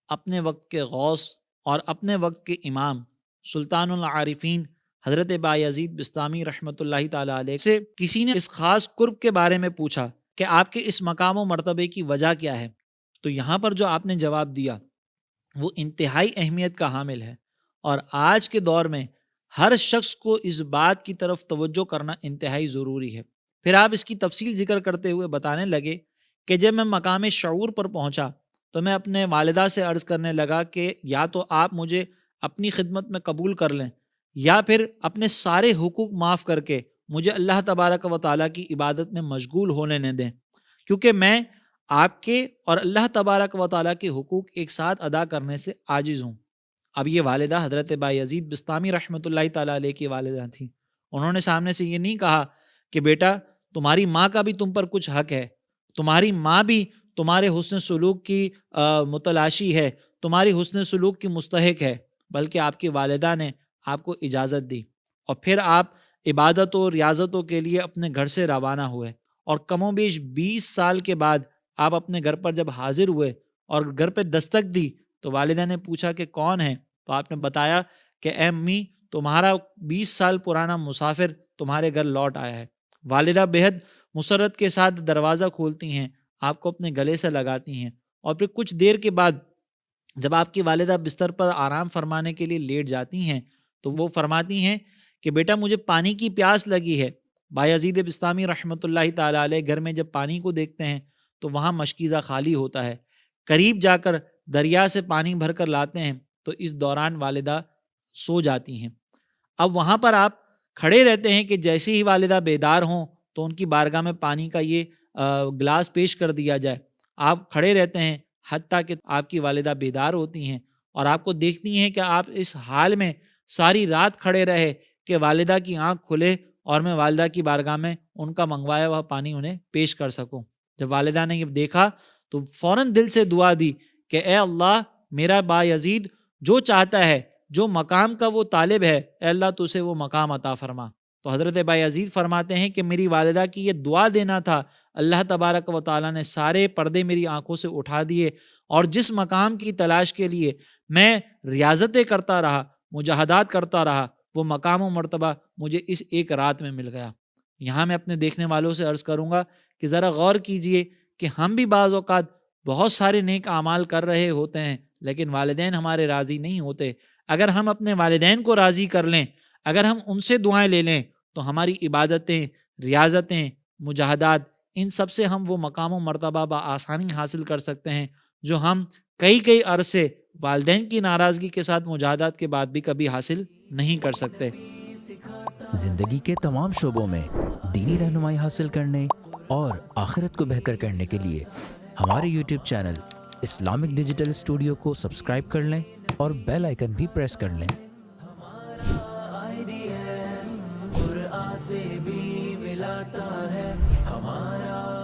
اپنے وقت کے غوث اور اپنے وقت کے امام سلطان العارفین حضرت بایزید بستامی رحمۃ اللہ تعالیٰ علیہ سے کسی نے اس خاص قرب کے بارے میں پوچھا کہ آپ کے اس مقام و مرتبے کی وجہ کیا ہے، تو یہاں پر جو آپ نے جواب دیا وہ انتہائی اہمیت کا حامل ہے، اور آج کے دور میں ہر شخص کو اس بات کی طرف توجہ کرنا انتہائی ضروری ہے۔ پھر آپ اس کی تفصیل ذکر کرتے ہوئے بتانے لگے کہ جب میں مقام شعور پر پہنچا تو میں اپنے والدہ سے عرض کرنے لگا کہ یا تو آپ مجھے اپنی خدمت میں قبول کر لیں یا پھر اپنے سارے حقوق معاف کر کے مجھے اللہ تبارک و تعالیٰ کی عبادت میں مشغول ہونے نہ دیں، کیونکہ میں آپ کے اور اللہ تبارک و تعالیٰ کے حقوق ایک ساتھ ادا کرنے سے عاجز ہوں۔ اب یہ والدہ حضرت بایزید بستامی رحمۃ اللہ تعالیٰ علیہ کی والدہ تھیں۔ انہوں نے سامنے سے یہ نہیں کہا کہ بیٹا تمہاری ماں کا بھی تم پر کچھ حق ہے، تمہاری ماں بھی تمہارے حسن سلوک کی متلاشی ہے، تمہاری حسن سلوک کی مستحق ہے، بلکہ آپ کی والدہ نے آپ کو اجازت دی اور پھر آپ عبادتوں و ریاضتوں کے لیے اپنے گھر سے روانہ ہوئے، اور کم و بیش 20 سال کے بعد آپ اپنے گھر پر جب حاضر ہوئے اور گھر پہ دستک دی تو والدہ نے پوچھا کہ کون ہے، تو آپ نے بتایا کہ اے امی تمہارا 20 سال پرانا مسافر تمہارے گھر لوٹ آیا ہے۔ والدہ بہت مسرت کے ساتھ دروازہ کھولتی ہیں، آپ کو اپنے گلے سے لگاتی ہیں، اور پھر کچھ دیر کے بعد جب آپ کی والدہ بستر پر آرام فرمانے کے لیے لیٹ جاتی ہیں تو وہ فرماتی ہیں کہ بیٹا مجھے پانی کی پیاس لگی ہے۔ بایزید بستامی رحمۃ اللہ تعالیٰ علیہ گھر میں جب پانی کو دیکھتے ہیں تو وہاں مشکیزہ خالی ہوتا ہے، قریب جا کر دریا سے پانی بھر کر لاتے ہیں تو اس دوران والدہ سو جاتی ہیں۔ اب وہاں پر آپ کھڑے رہتے ہیں کہ جیسے ہی والدہ بیدار ہوں تو ان کی بارگاہ میں پانی کا یہ گلاس پیش کر دیا جائے۔ آپ کھڑے رہتے ہیں حتیٰ کہ آپ کی والدہ بیدار ہوتی ہیں اور آپ کو دیکھتی ہیں کہ آپ اس حال میں ساری رات کھڑے رہے کہ والدہ کی آنکھ کھلے اور میں والدہ کی بارگاہ میں ان کا منگوایا ہوا پانی انہیں پیش کر سکوں۔ جب والدہ نے یہ دیکھا تو فوراً دل سے دعا دی کہ اے اللہ میرا بایزید جو چاہتا ہے، جو مقام کا وہ طالب ہے، اے اللہ تو اسے وہ مقام عطا فرما۔ تو حضرت بایزید فرماتے ہیں کہ میری والدہ کی یہ دعا دینا تھا، اللہ تبارک و تعالیٰ نے سارے پردے میری آنکھوں سے اٹھا دیے، اور جس مقام کی تلاش کے لیے میں ریاضتیں کرتا رہا، مجاہدات کرتا رہا، وہ مقام و مرتبہ مجھے اس ایک رات میں مل گیا۔ یہاں میں اپنے دیکھنے والوں سے عرض کروں گا کہ ذرا غور کیجئے کہ ہم بھی بعض اوقات بہت سارے نیک اعمال کر رہے ہوتے ہیں لیکن والدین ہمارے راضی نہیں ہوتے۔ اگر ہم اپنے والدین کو راضی کر لیں، اگر ہم ان سے دعائیں لے لیں تو ہماری عبادتیں، ریاضتیں، مجاہدات، ان سب سے ہم وہ مقام و مرتبہ بآسانی حاصل کر سکتے ہیں جو ہم کئی عرصے والدین کی ناراضگی کے ساتھ مجاہدات کے بعد بھی کبھی حاصل نہیں کر سکتے۔ زندگی کے تمام شعبوں میں دینی رہنمائی حاصل کرنے اور آخرت کو بہتر کرنے کے لیے ہمارے YouTube channel Islamic digital studio کو سبسکرائب کر لیں اور بیل آئیکن بھی پریس کر لیں۔ قرآن سے بھی ملاتا ہے ہمارا